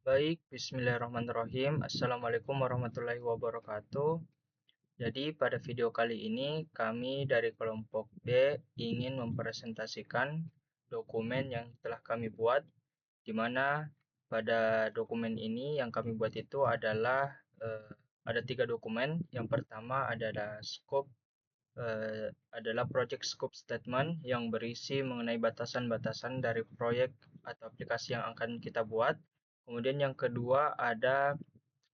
Baik, bismillahirrahmanirrahim. Assalamualaikum warahmatullahi wabarakatuh. Jadi pada video kali ini kami dari kelompok B ingin mempresentasikan dokumen yang telah kami buat, di mana pada dokumen ini yang kami buat itu adalah ada 3 dokumen. Yang pertama adalah project scope statement yang berisi mengenai batasan-batasan dari proyek atau aplikasi yang akan kita buat. Kemudian yang kedua ada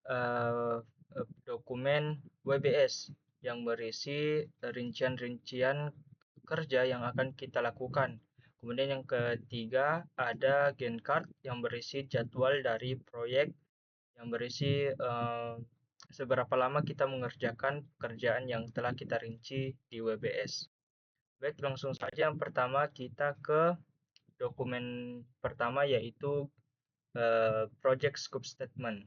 eh, dokumen WBS yang berisi rincian-rincian kerja yang akan kita lakukan. Kemudian yang ketiga ada Gantt chart yang berisi jadwal dari proyek yang berisi seberapa lama kita mengerjakan pekerjaan yang telah kita rinci di WBS. Baik, langsung saja yang pertama kita ke dokumen pertama yaitu Project Scope Statement.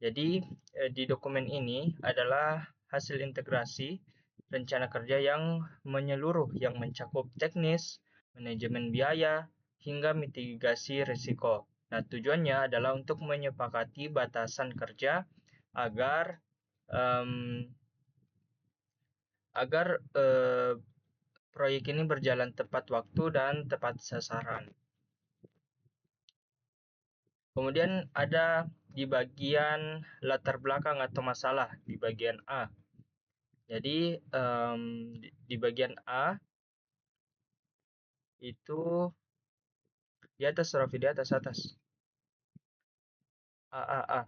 Jadi di dokumen ini adalah hasil integrasi rencana kerja yang menyeluruh yang mencakup teknis, manajemen biaya, hingga mitigasi risiko. Nah, tujuannya adalah untuk menyepakati batasan kerja agar um, agar proyek ini berjalan tepat waktu dan tepat sasaran. Kemudian ada di bagian latar belakang atau masalah di bagian A. Jadi di bagian A itu di atas, Raffi, di atas atas. A A A.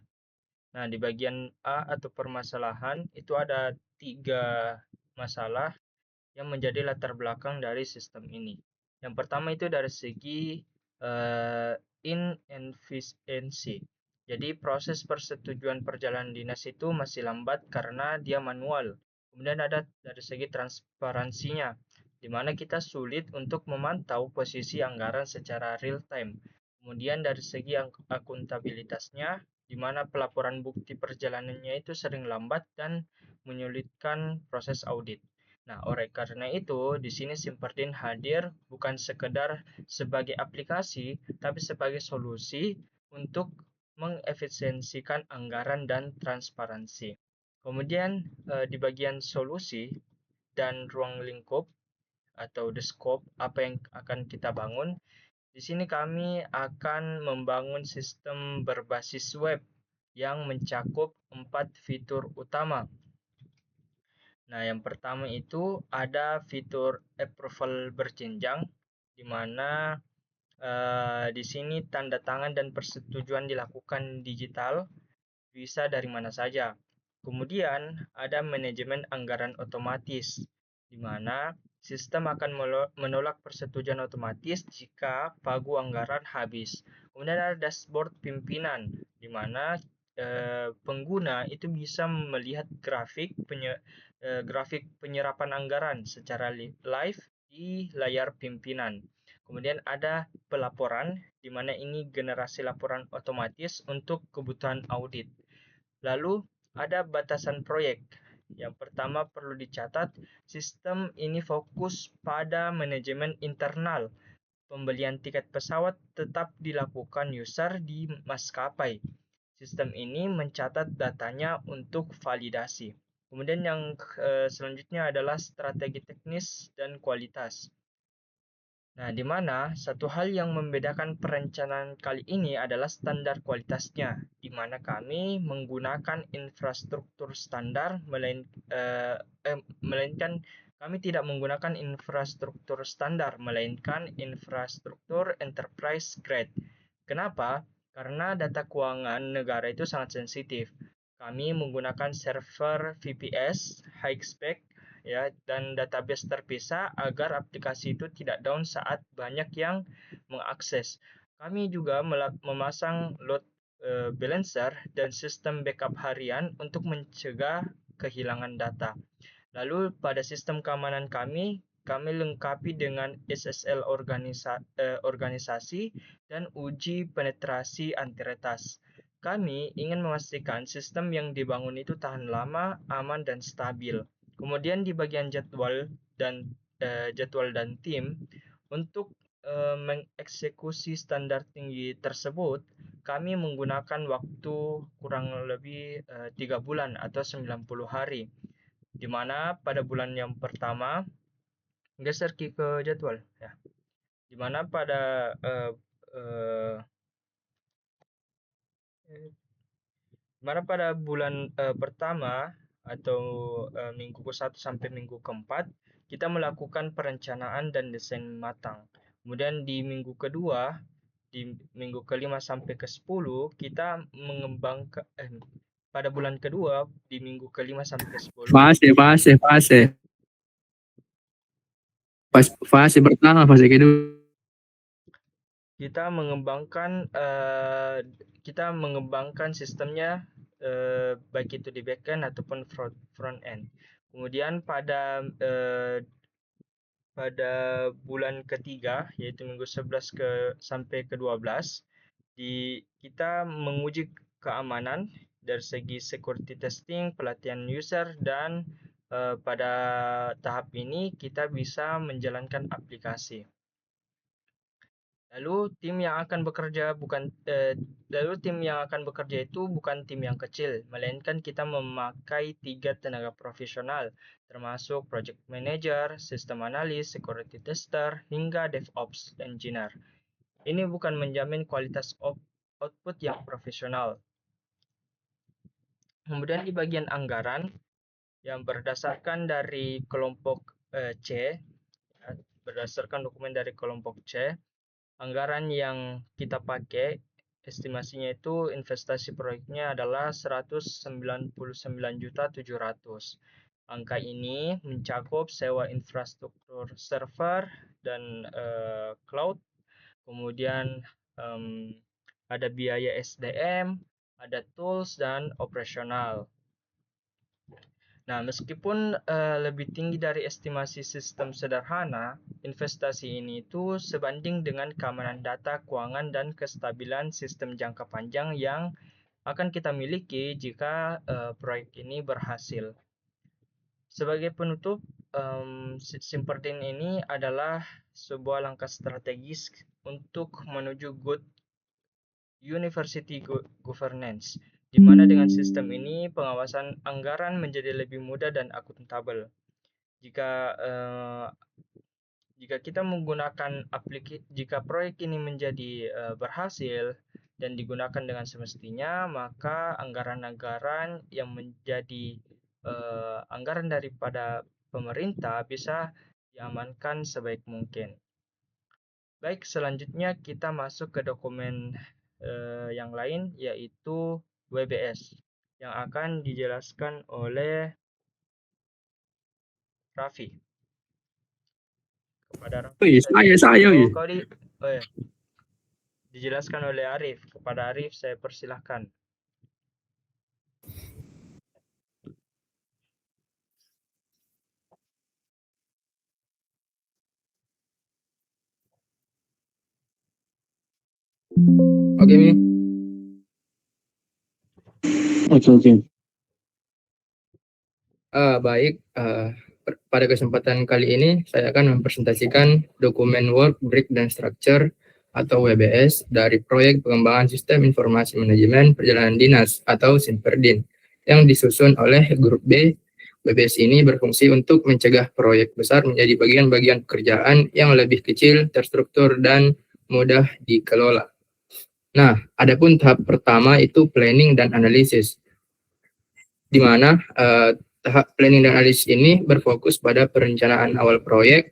Nah, di bagian A atau permasalahan itu ada 3 masalah yang menjadi latar belakang dari sistem ini. Yang pertama itu dari segi inefficiency. Jadi proses persetujuan perjalanan dinas itu masih lambat karena dia manual. Kemudian ada dari segi transparansinya, di mana kita sulit untuk memantau posisi anggaran secara real time. Kemudian dari segi akuntabilitasnya, di mana pelaporan bukti perjalanannya itu sering lambat dan menyulitkan proses audit. Nah, oleh karena itu, di sini Simperdin hadir bukan sekedar sebagai aplikasi, tapi sebagai solusi untuk mengefisiensikan anggaran dan transparansi. Kemudian di bagian solusi dan ruang lingkup atau the scope, apa yang akan kita bangun, di sini kami akan membangun sistem berbasis web yang mencakup 4 fitur utama. Nah, yang pertama itu ada fitur approval berjenjang, di mana di sini tanda tangan dan persetujuan dilakukan digital, bisa dari mana saja. Kemudian ada manajemen anggaran otomatis, di mana sistem akan menolak persetujuan otomatis jika pagu anggaran habis. Kemudian ada dashboard pimpinan, di mana pengguna itu bisa melihat grafik penyerapan anggaran secara live di layar pimpinan. Kemudian ada pelaporan, di mana ini generasi laporan otomatis untuk kebutuhan audit. Lalu ada batasan proyek. Yang pertama perlu dicatat, sistem ini fokus pada manajemen internal. Pembelian tiket pesawat tetap dilakukan user di maskapai. Sistem ini mencatat datanya untuk validasi. Kemudian yang selanjutnya adalah strategi teknis dan kualitas. Nah, di mana satu hal yang membedakan perencanaan kali ini adalah standar kualitasnya, di mana kami menggunakan infrastruktur standar, melainkan kami tidak menggunakan infrastruktur standar, melainkan infrastruktur enterprise grade. Kenapa? Karena data keuangan negara itu sangat sensitif. Kami menggunakan server VPS, high spec, ya, dan database terpisah agar aplikasi itu tidak down saat banyak yang mengakses. Kami juga memasang load balancer dan sistem backup harian untuk mencegah kehilangan data. Lalu pada sistem keamanan kami lengkapi dengan SSL organisasi dan uji penetrasi antiretas. Kami ingin memastikan sistem yang dibangun itu tahan lama, aman, dan stabil. Kemudian di bagian jadwal dan tim, untuk mengeksekusi standar tinggi tersebut, kami menggunakan waktu kurang lebih 3 bulan atau 90 hari, di mana pada bulan yang pertama, geser ke jadwal ya, di mana pada bulan pertama atau minggu ke-1 sampai minggu ke-4 kita melakukan perencanaan dan desain matang. Kemudian di minggu kedua, di minggu ke-5 sampai ke-10 kita mengembangkan pada bulan kedua di minggu ke-5 sampai ke-10 fase pertama, fase kedua. Kita mengembangkan sistemnya baik itu di backend ataupun front end. Kemudian pada bulan ketiga, yaitu minggu 11 sampai ke-12, kita menguji keamanan dari segi security testing, pelatihan user, dan pada tahap ini kita bisa menjalankan aplikasi. Lalu tim yang akan bekerja itu bukan tim yang kecil, melainkan kita memakai 3 tenaga profesional, termasuk project manager, system analyst, security tester, hingga DevOps engineer. Ini bukan menjamin kualitas output yang profesional. Kemudian di bagian anggaran yang berdasarkan dari kelompok C, berdasarkan dokumen dari kelompok C, anggaran yang kita pakai estimasinya itu investasi proyeknya adalah 199.700.000. Angka ini mencakup sewa infrastruktur server dan cloud, kemudian ada biaya SDM, ada tools dan operasional. Nah, meskipun lebih tinggi dari estimasi sistem sederhana, investasi ini itu sebanding dengan keamanan data keuangan dan kestabilan sistem jangka panjang yang akan kita miliki jika proyek ini berhasil. Sebagai penutup, Simperdin ini adalah sebuah langkah strategis untuk menuju good university governance, di mana dengan sistem ini pengawasan anggaran menjadi lebih mudah dan akuntabel. Jika kita menggunakan jika proyek ini menjadi berhasil dan digunakan dengan semestinya, maka anggaran-anggaran yang menjadi anggaran daripada pemerintah bisa diamankan sebaik mungkin. Baik, selanjutnya kita masuk ke dokumen yang lain, yaitu WBS yang akan dijelaskan oleh Raffi. Kepada Raffi dijelaskan oleh Arif. Kepada Arif saya persilahkan. Oke, Mi. Oke. Baik, pada kesempatan kali ini saya akan mempresentasikan dokumen Work Breakdown Structure atau WBS dari proyek pengembangan sistem informasi manajemen perjalanan dinas atau Simperdin yang disusun oleh grup B. WBS ini berfungsi untuk mencegah proyek besar menjadi bagian-bagian pekerjaan yang lebih kecil, terstruktur, dan mudah dikelola. Nah, adapun tahap pertama itu planning dan analisis, di mana tahap planning dan analisis ini berfokus pada perencanaan awal proyek.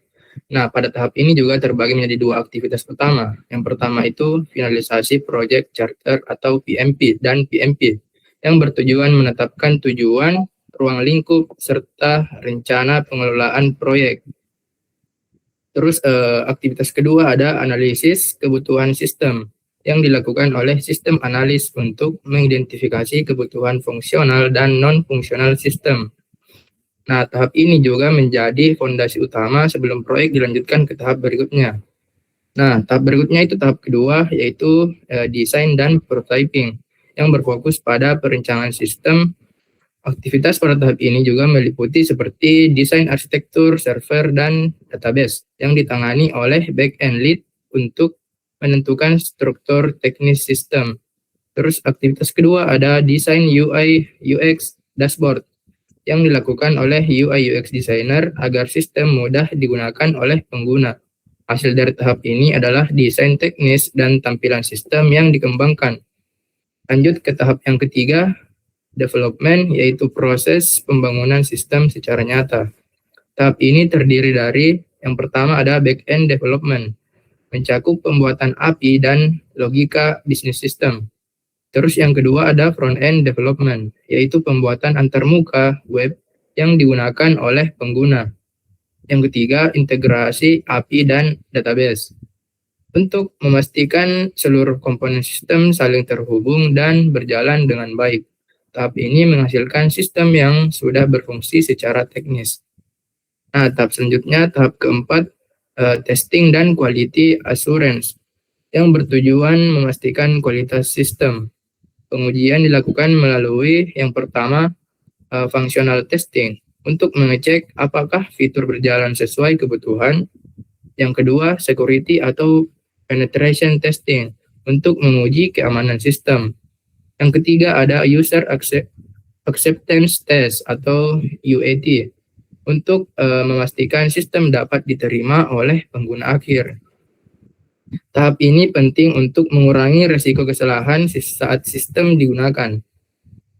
Nah, pada tahap ini juga terbagi menjadi 2 aktivitas utama. Yang pertama itu finalisasi project charter atau PMP dan PMP yang bertujuan menetapkan tujuan, ruang lingkup, serta rencana pengelolaan proyek. Terus aktivitas kedua ada analisis kebutuhan sistem yang dilakukan oleh sistem analis untuk mengidentifikasi kebutuhan fungsional dan non-fungsional sistem. Nah, tahap ini juga menjadi fondasi utama sebelum proyek dilanjutkan ke tahap berikutnya. Nah, tahap berikutnya itu tahap kedua, yaitu desain dan prototyping yang berfokus pada perencanaan sistem. Aktivitas pada tahap ini juga meliputi seperti desain arsitektur, server, dan database yang ditangani oleh back-end lead untuk menentukan struktur teknis sistem. Terus aktivitas kedua ada desain UI UX dashboard yang dilakukan oleh UI UX designer agar sistem mudah digunakan oleh pengguna. Hasil dari tahap ini adalah desain teknis dan tampilan sistem yang dikembangkan. Lanjut ke tahap yang ketiga, development, yaitu proses pembangunan sistem secara nyata. Tahap ini terdiri dari yang pertama ada back-end development, mencakup pembuatan API dan logika bisnis sistem. Terus yang kedua ada front-end development, yaitu pembuatan antarmuka web yang digunakan oleh pengguna. Yang ketiga, integrasi API dan database. Untuk memastikan seluruh komponen sistem saling terhubung dan berjalan dengan baik. Tahap ini menghasilkan sistem yang sudah berfungsi secara teknis. Nah, tahap selanjutnya, tahap keempat, testing dan quality assurance, yang bertujuan memastikan kualitas sistem. Pengujian dilakukan melalui yang pertama, functional testing untuk mengecek apakah fitur berjalan sesuai kebutuhan. Yang kedua, security atau penetration testing untuk menguji keamanan sistem. Yang ketiga ada user acceptance test atau UAT untuk memastikan sistem dapat diterima oleh pengguna akhir. Tahap ini penting untuk mengurangi risiko kesalahan saat sistem digunakan.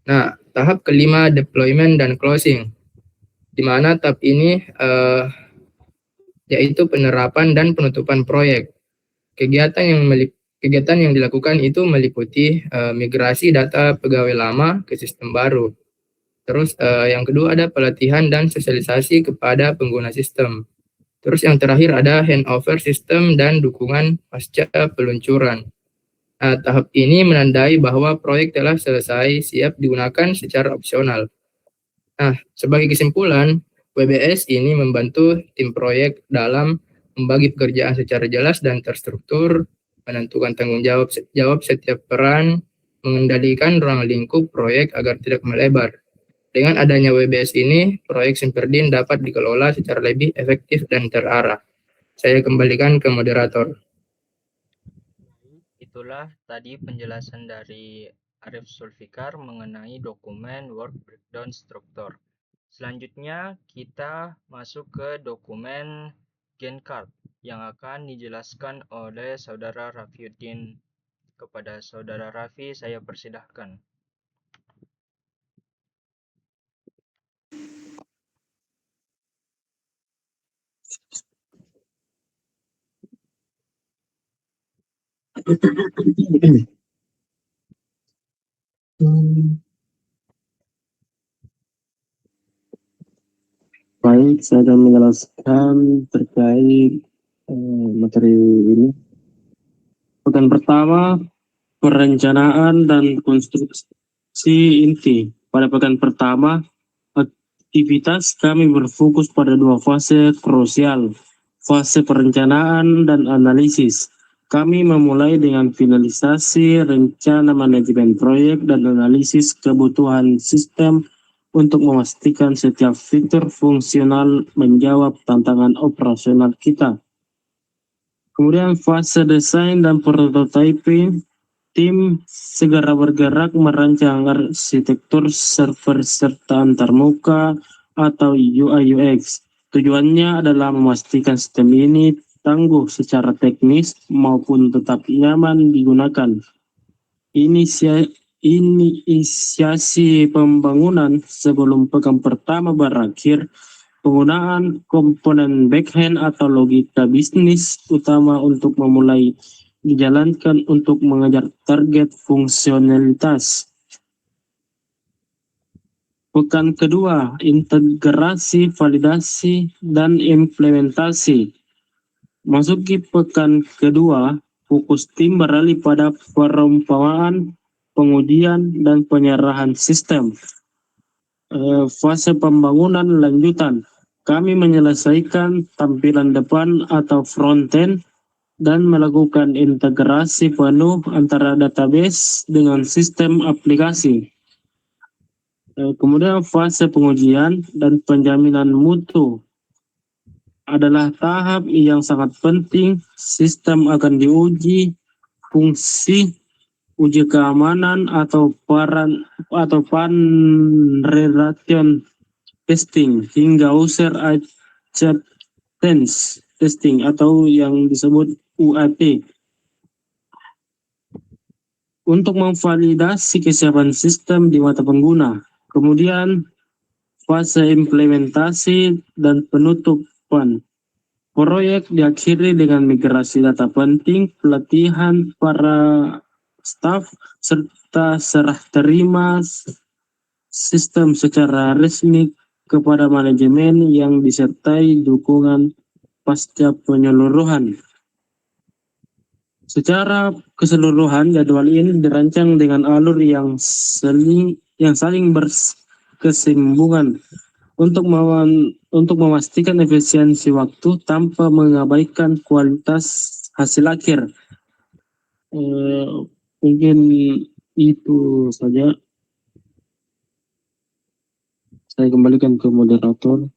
Nah, tahap kelima deployment dan closing, di mana tahap ini yaitu penerapan dan penutupan proyek. Kegiatan yang dilakukan itu meliputi migrasi data pegawai lama ke sistem baru. Terus yang kedua ada pelatihan dan sosialisasi kepada pengguna sistem. Terus yang terakhir ada handover sistem dan dukungan pasca peluncuran. Nah, tahap ini menandai bahwa proyek telah selesai siap digunakan secara opsional. Nah, sebagai kesimpulan, WBS ini membantu tim proyek dalam membagi pekerjaan secara jelas dan terstruktur, menentukan tanggung jawab setiap peran, mengendalikan ruang lingkup proyek agar tidak melebar. Dengan adanya WBS ini, proyek Simperdin dapat dikelola secara lebih efektif dan terarah. Saya kembalikan ke moderator. Itulah tadi penjelasan dari Arif Zulfikar mengenai dokumen work breakdown struktur. Selanjutnya kita masuk ke dokumen Gantt chart yang akan dijelaskan oleh Saudara Rafiuddin. Kepada Saudara Raffi saya persilahkan. Baik, saya akan menjelaskan terkait materi ini. Bagian pertama, perencanaan dan konstruksi inti. Pada bagian pertama, aktivitas kami berfokus pada dua fase krusial, fase perencanaan dan analisis. Kami memulai dengan finalisasi rencana manajemen proyek dan analisis kebutuhan sistem untuk memastikan setiap fitur fungsional menjawab tantangan operasional kita. Kemudian fase desain dan prototyping, tim segera bergerak merancang arsitektur server serta antarmuka atau UI UX. Tujuannya adalah memastikan sistem ini tangguh secara teknis maupun tetap nyaman digunakan. Inisiasi pembangunan sebelum pekan pertama berakhir, penggunaan komponen backend atau logika bisnis utama untuk memulai dijalankan untuk mengejar target fungsionalitas. Pekan kedua, integrasi, validasi, dan implementasi. Masuki pekan kedua, fokus tim beralih pada perumpamaan, pengujian, dan penyerahan sistem. Fase pembangunan lanjutan. Kami menyelesaikan tampilan depan atau front-end dan melakukan integrasi penuh antara database dengan sistem aplikasi. Kemudian fase pengujian dan penjaminan mutu adalah tahap yang sangat penting. Sistem akan diuji, fungsi uji keamanan atau penetration testing hingga user acceptance testing atau yang disebut UAT untuk memvalidasi kesiapan sistem di mata pengguna. Kemudian fase implementasi dan penutupan. Proyek diakhiri dengan migrasi data penting, pelatihan para staf, serta serah terima sistem secara resmi kepada manajemen yang disertai dukungan pasca penyeluruhan. Secara keseluruhan, jadwal ini dirancang dengan alur yang saling berkesinambungan untuk memastikan efisiensi waktu tanpa mengabaikan kualitas hasil akhir. Mungkin itu saja. Saya kembalikan ke moderator,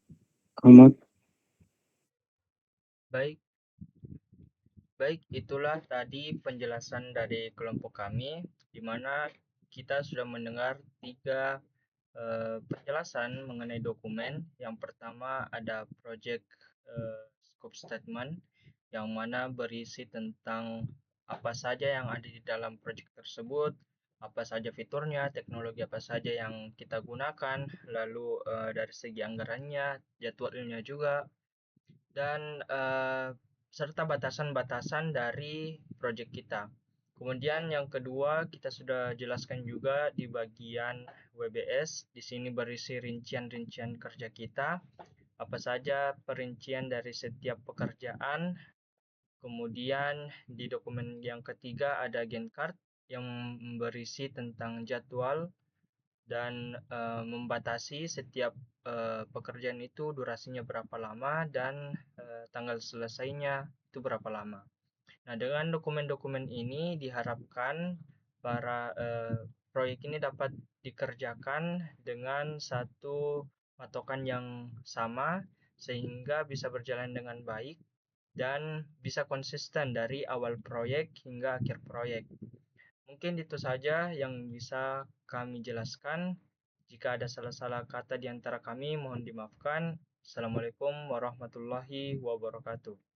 Ahmad. Baik, itulah tadi penjelasan dari kelompok kami, di mana kita sudah mendengar 3 penjelasan mengenai dokumen. Yang pertama ada project scope statement, yang mana berisi tentang apa saja yang ada di dalam project tersebut, apa saja fiturnya, teknologi apa saja yang kita gunakan, lalu dari segi anggarannya, jadwalnya juga, dan serta batasan-batasan dari project kita. Kemudian yang kedua, kita sudah jelaskan juga di bagian WBS. Di sini berisi rincian-rincian kerja kita, apa saja perincian dari setiap pekerjaan. Kemudian di dokumen yang ketiga ada Gantt chart yang berisi tentang jadwal dan membatasi setiap pekerjaan itu durasinya berapa lama dan tanggal selesainya itu berapa lama. Nah, dengan dokumen-dokumen ini diharapkan para proyek ini dapat dikerjakan dengan satu patokan yang sama sehingga bisa berjalan dengan baik dan bisa konsisten dari awal proyek hingga akhir proyek. Mungkin itu saja yang bisa kami jelaskan. Jika ada salah-salah kata di antara kami, mohon dimaafkan. Assalamualaikum warahmatullahi wabarakatuh.